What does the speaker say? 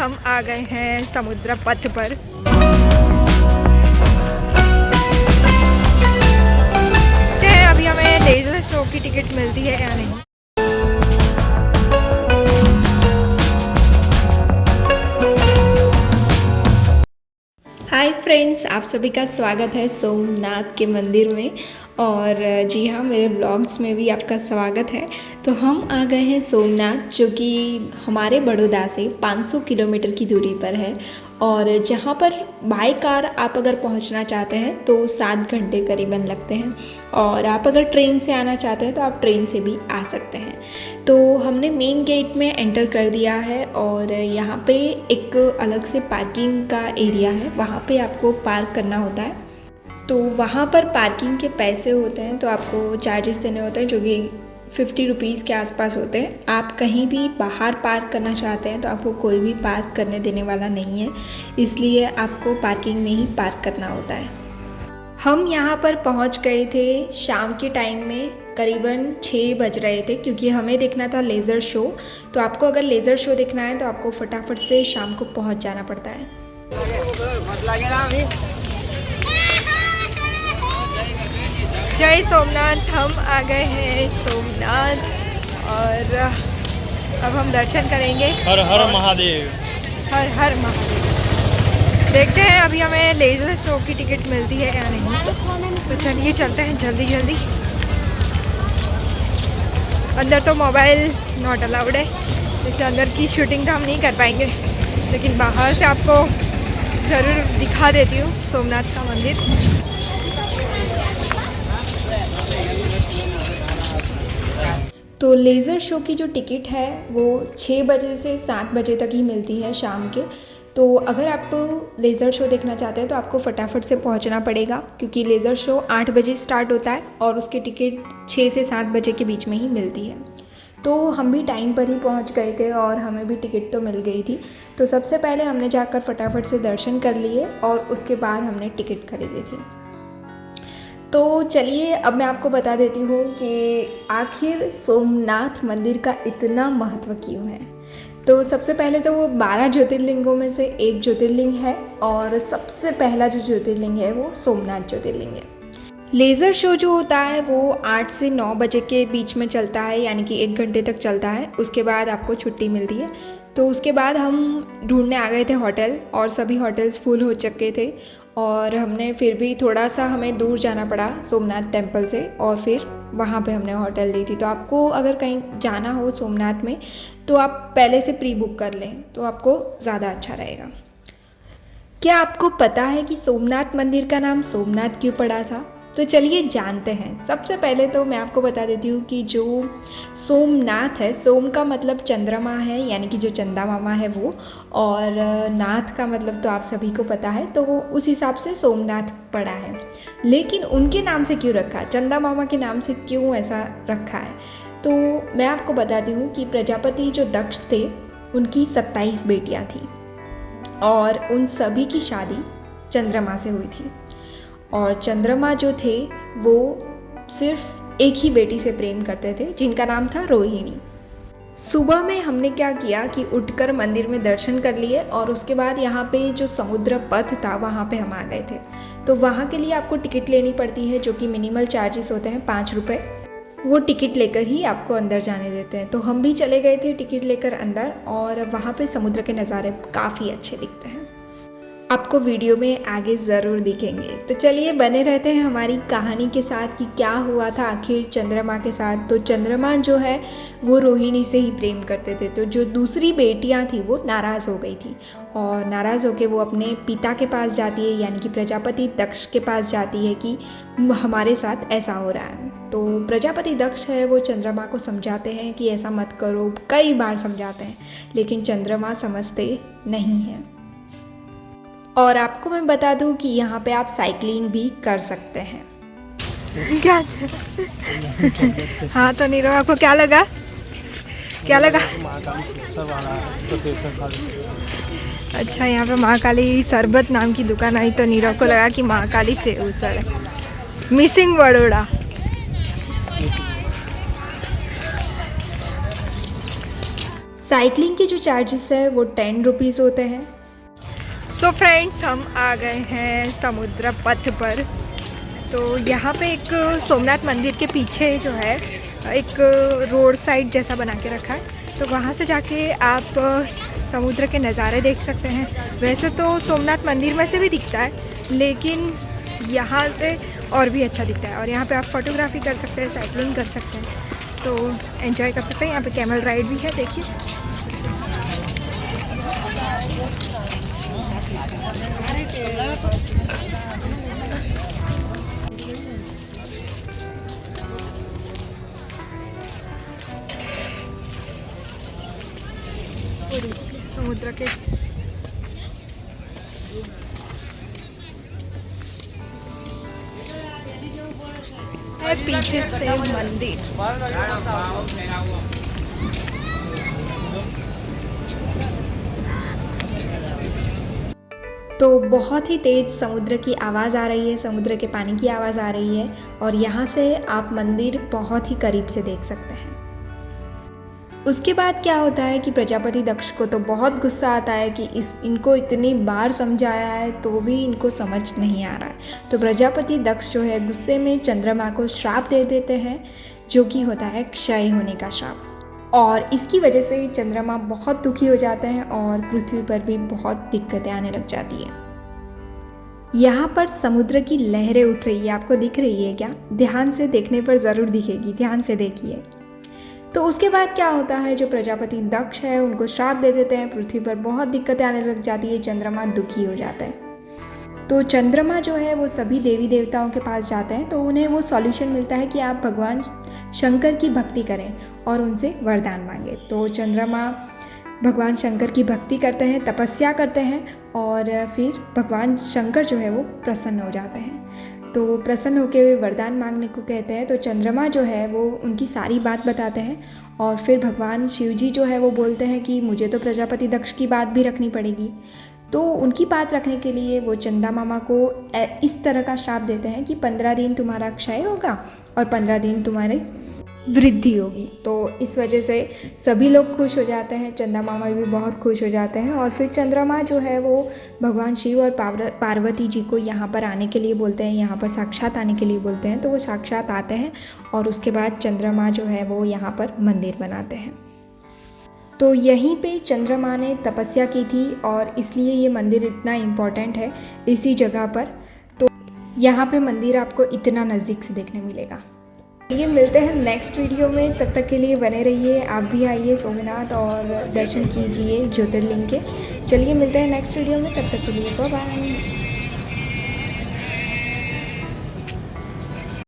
हम आ गए हैं समुद्र पथ पर। देखते हैं अभी हमें लेज़र शो की टिकट मिलती है या नहीं। हाय फ्रेंड्स, आप सभी का स्वागत है सोमनाथ के मंदिर में। और जी हाँ, मेरे ब्लॉग्स में भी आपका स्वागत है। तो हम आ गए हैं सोमनाथ, जो कि हमारे बड़ौदा से 500 किलोमीटर की दूरी पर है। और जहाँ पर बाय कार आप अगर पहुँचना चाहते हैं तो 7 घंटे करीबन लगते हैं, और आप अगर ट्रेन से आना चाहते हैं तो आप ट्रेन से भी आ सकते हैं। तो हमने मेन गेट में एंटर कर दिया है, और यहाँ पे एक अलग से पार्किंग का एरिया है, वहाँ पे आपको पार्क करना होता है। तो वहाँ पर पार्किंग के पैसे होते हैं, तो आपको चार्जेस देने होते हैं, जो कि 50 रुपीज़ के आसपास होते हैं। आप कहीं भी बाहर पार्क करना चाहते हैं तो आपको कोई भी पार्क करने देने वाला नहीं है, इसलिए आपको पार्किंग में ही पार्क करना होता है। हम यहाँ पर पहुँच गए थे शाम के टाइम में, करीबन 6 बज रहे थे, क्योंकि हमें देखना था लेज़र शो। तो आपको अगर लेज़र शो देखना है तो आपको फटाफट से शाम को पहुँच जाना पड़ता है। जय सोमनाथ, हम आ गए हैं सोमनाथ, और अब हम दर्शन करेंगे। हर हर महादेव, हर हर महादेव। देखते हैं अभी हमें लेज़र शो की टिकट मिलती है या नहीं। तो चलिए चलते हैं जल्दी जल्दी। अंदर तो मोबाइल नॉट अलाउड है, इससे अंदर की शूटिंग तो हम नहीं कर पाएंगे, लेकिन बाहर से आपको ज़रूर दिखा देती हूँ सोमनाथ का मंदिर। तो लेज़र शो की जो टिकट है वो 6 बजे से 7 बजे तक ही मिलती है शाम के। तो अगर आप लेज़र शो देखना चाहते हैं तो आपको फटाफट से पहुंचना पड़ेगा, क्योंकि लेज़र शो 8 बजे स्टार्ट होता है और उसकी टिकट 6 से 7 बजे के बीच में ही मिलती है। तो हम भी टाइम पर ही पहुंच गए थे और हमें भी टिकट तो मिल गई थी। तो सबसे पहले हमने जाकर फटाफट से दर्शन कर लिए और उसके बाद हमने टिकट खरीदी थी। तो चलिए अब मैं आपको बता देती हूँ कि आखिर सोमनाथ मंदिर का इतना महत्व क्यों है। तो सबसे पहले तो वो 12 ज्योतिर्लिंगों में से एक ज्योतिर्लिंग है, और सबसे पहला जो ज्योतिर्लिंग है वो सोमनाथ ज्योतिर्लिंग है। लेज़र शो जो होता है वो 8 से 9 बजे के बीच में चलता है, यानी कि 1 घंटे तक चलता है। उसके बाद आपको छुट्टी मिलती है। तो उसके बाद हम ढूंढने आ गए थे होटल, और सभी होटल्स फुल हो चुके थे, और हमने फिर भी थोड़ा सा हमें दूर जाना पड़ा सोमनाथ टेम्पल से, और फिर वहाँ पे हमने होटल ली थी। तो आपको अगर कहीं जाना हो सोमनाथ में तो आप पहले से प्री बुक कर लें तो आपको ज़्यादा अच्छा रहेगा। क्या आपको पता है कि सोमनाथ मंदिर का नाम सोमनाथ क्यों पड़ा था? तो चलिए जानते हैं। सबसे पहले तो मैं आपको बता देती हूँ कि जो सोमनाथ है, सोम का मतलब चंद्रमा है, यानी कि जो चंदा मामा है वो, और नाथ का मतलब तो आप सभी को पता है, तो वो उस हिसाब से सोमनाथ पड़ा है। लेकिन उनके नाम से क्यों रखा, चंदा मामा के नाम से क्यों ऐसा रखा है? तो मैं आपको बताती हूँ कि प्रजापति जो दक्ष थे उनकी 27 बेटियाँ थी, और उन सभी की शादी चंद्रमा से हुई थी। और चंद्रमा जो थे वो सिर्फ एक ही बेटी से प्रेम करते थे, जिनका नाम था रोहिणी। सुबह में हमने क्या किया कि उठकर मंदिर में दर्शन कर लिए, और उसके बाद यहाँ पे जो समुद्र पथ था वहाँ पे हम आ गए थे। तो वहाँ के लिए आपको टिकट लेनी पड़ती है, जो कि मिनिमल चार्जेस होते हैं 5 रुपये। वो टिकट लेकर ही आपको अंदर जाने देते हैं। तो हम भी चले गए थे टिकट लेकर अंदर, और वहाँ पे समुद्र के नज़ारे काफ़ी अच्छे दिखते हैं, आपको वीडियो में आगे ज़रूर दिखेंगे। तो चलिए बने रहते हैं हमारी कहानी के साथ कि क्या हुआ था आखिर चंद्रमा के साथ। तो चंद्रमा जो है वो रोहिणी से ही प्रेम करते थे। तो जो दूसरी बेटियां थी वो नाराज़ हो गई थी, और नाराज़ होकर वो अपने पिता के पास जाती है, यानी कि प्रजापति दक्ष के पास जाती है कि हमारे साथ ऐसा हो रहा है। तो प्रजापति दक्ष है वो चंद्रमा को समझाते हैं कि ऐसा मत करो, कई बार समझाते हैं, लेकिन चंद्रमा समझते नहीं हैं। और आपको मैं बता दूं कि यहाँ पे आप साइकिलिंग भी कर सकते हैं। क्या हाँ तो नीरव, आपको क्या लगा? क्या लगा? अच्छा, यहाँ पे महाकाली शरबत नाम की दुकान आई, तो नीरव को लगा कि महाकाली से उसर है। मिसिंग बड़ौदा। साइकिलिंग के जो चार्जेस है वो 10 रुपीज़ होते हैं। सो फ्रेंड्स, हम आ गए हैं समुद्र पथ पर। तो यहाँ पे एक सोमनाथ मंदिर के पीछे जो है एक रोड साइड जैसा बना के रखा है, तो वहाँ से जाके आप समुद्र के नज़ारे देख सकते हैं। वैसे तो सोमनाथ मंदिर में से भी दिखता है, लेकिन यहाँ से और भी अच्छा दिखता है। और यहाँ पे आप फोटोग्राफी कर सकते हैं, साइकिलिंग कर सकते हैं, तो एंजॉय कर सकते हैं। यहाँ पे कैमल राइड भी है, देखिए। समुद्र के पीछे से मंदिर। तो बहुत ही तेज़ समुद्र की आवाज़ आ रही है, समुद्र के पानी की आवाज़ आ रही है, और यहाँ से आप मंदिर बहुत ही करीब से देख सकते हैं। उसके बाद क्या होता है कि प्रजापति दक्ष को तो बहुत गुस्सा आता है कि इनको इतनी बार समझाया है तो भी इनको समझ नहीं आ रहा है। तो प्रजापति दक्ष जो है गुस्से में चंद्रमा को श्राप दे देते हैं, जो कि होता है क्षय होने का श्राप। और इसकी वजह से चंद्रमा बहुत दुखी हो जाते हैं और पृथ्वी पर भी बहुत दिक्कतें आने लग जाती है। यहाँ पर समुद्र की लहरें उठ रही है, आपको दिख रही है क्या? ध्यान से देखने पर ज़रूर दिखेगी, ध्यान से देखिए। तो उसके बाद क्या होता है, जो प्रजापति दक्ष है उनको श्राप दे देते हैं, पृथ्वी पर बहुत दिक्कतें आने लग जाती है, चंद्रमा दुखी हो जाता है। तो चंद्रमा जो है वो सभी देवी देवताओं के पास जाते हैं, तो उन्हें वो सॉल्यूशन मिलता है कि आप भगवान शंकर की भक्ति करें और उनसे वरदान मांगे। तो चंद्रमा भगवान शंकर की भक्ति करते हैं, तपस्या करते हैं, और फिर भगवान शंकर जो है वो प्रसन्न हो जाते हैं। तो प्रसन्न होकर वे वरदान मांगने को कहते हैं। तो चंद्रमा जो है वो उनकी सारी बात बताते हैं, और फिर भगवान शिव जी जो है वो बोलते हैं कि मुझे तो प्रजापति दक्ष की बात भी रखनी पड़ेगी। तो उनकी बात रखने के लिए वो चंदा मामा को इस तरह का श्राप देते हैं कि 15 दिन तुम्हारा क्षय होगा और 15 दिन तुम्हारी वृद्धि होगी। तो इस वजह से सभी लोग खुश हो जाते हैं, चंदा मामा भी बहुत खुश हो जाते हैं। और फिर चंद्रमा जो है वो भगवान शिव और पार्वती जी को यहाँ पर आने के लिए बोलते हैं, यहाँ पर साक्षात आने के लिए बोलते हैं। तो वो साक्षात आते हैं, और उसके बाद चंद्रमा जो है वो यहाँ पर मंदिर बनाते हैं। तो यहीं पे चंद्रमा ने तपस्या की थी, और इसलिए ये मंदिर इतना इम्पॉर्टेंट है इसी जगह पर। तो यहाँ पे मंदिर आपको इतना नज़दीक से देखने मिलेगा। ये मिलते हैं नेक्स्ट वीडियो में, तब तक के लिए बने रहिए। आप भी आइए सोमनाथ और दर्शन कीजिए ज्योतिर्लिंग के। चलिए मिलते हैं नेक्स्ट वीडियो में, तब तक के लिए बाय बाय।